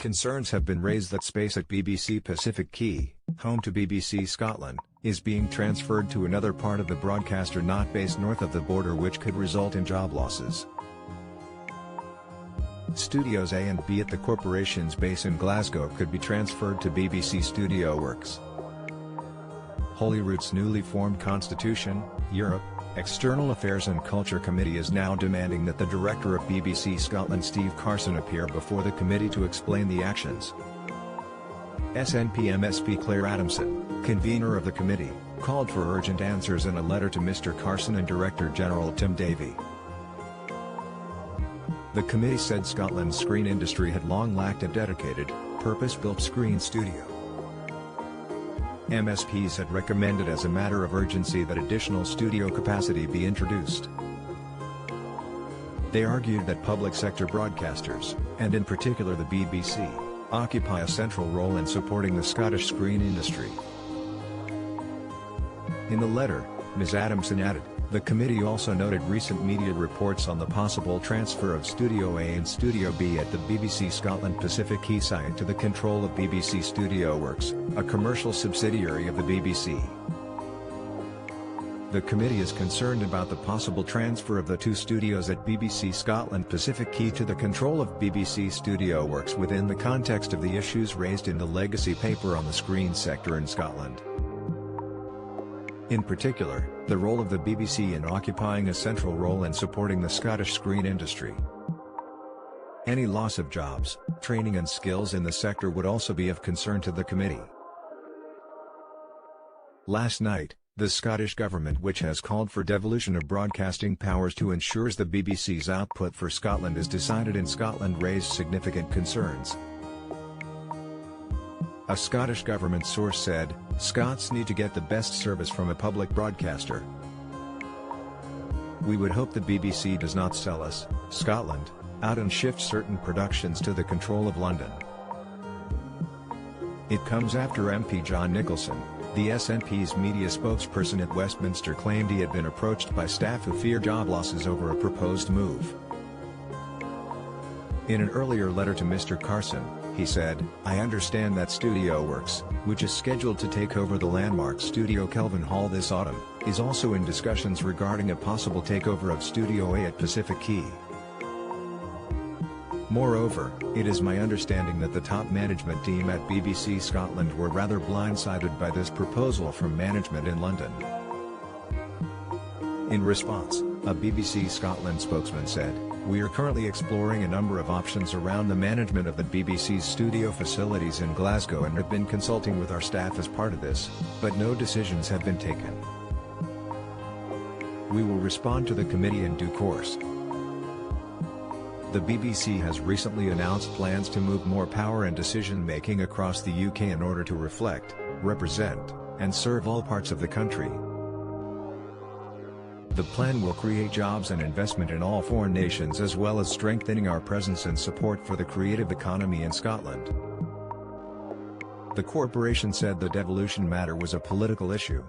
Concerns have been raised that space at BBC Pacific Quay, home to BBC Scotland, is being transferred to another part of the broadcaster not based north of the border, which could result in job losses. Studios A and B at the corporation's base in Glasgow could be transferred to BBC Studio Works. Holyrood's newly formed Constitution, Europe, External Affairs and Culture Committee is now demanding that the director of BBC Scotland Steve Carson appear before the committee to explain the actions. SNP MSP Claire Adamson, convener of the committee, called for urgent answers in a letter to Mr Carson and Director General Tim Davie. The committee said Scotland's screen industry had long lacked a dedicated, purpose-built screen studio. MSPs had recommended as a matter of urgency that additional studio capacity be introduced. They argued that public sector broadcasters, and in particular the BBC, occupy a central role in supporting the Scottish screen industry. In the letter, Ms Adamson added, the committee also noted recent media reports on the possible transfer of Studio A and Studio B at the BBC Scotland Pacific Quay site to the control of BBC Studio Works, a commercial subsidiary of the BBC. The committee is concerned about the possible transfer of the two studios at BBC Scotland Pacific Quay to the control of BBC Studio Works within the context of the issues raised in the legacy paper on the screen sector in Scotland. In particular, the role of the BBC in occupying a central role in supporting the Scottish screen industry. Any loss of jobs, training and skills in the sector would also be of concern to the committee. Last night, the Scottish Government, which has called for devolution of broadcasting powers to ensure the BBC's output for Scotland is decided in Scotland, raised significant concerns. A Scottish Government source said, Scots need to get the best service from a public broadcaster. We would hope the BBC does not sell us, Scotland, out and shift certain productions to the control of London. It comes after MP John Nicholson, the SNP's media spokesperson at Westminster, claimed he had been approached by staff who fear job losses over a proposed move. In an earlier letter to Mr Carson, he said, I understand that Studio Works, which is scheduled to take over the landmark Studio Kelvin Hall this autumn, is also in discussions regarding a possible takeover of Studio A at Pacific Quay. Moreover, it is my understanding that the top management team at BBC Scotland were rather blindsided by this proposal from management in London. In response, a BBC Scotland spokesman said, we are currently exploring a number of options around the management of the BBC's studio facilities in Glasgow and have been consulting with our staff as part of this, but no decisions have been taken. We will respond to the committee in due course. The BBC has recently announced plans to move more power and decision-making across the UK in order to reflect, represent, and serve all parts of the country. The plan will create jobs and investment in all foreign nations, as well as strengthening our presence and support for the creative economy in Scotland. The corporation said the devolution matter was a political issue,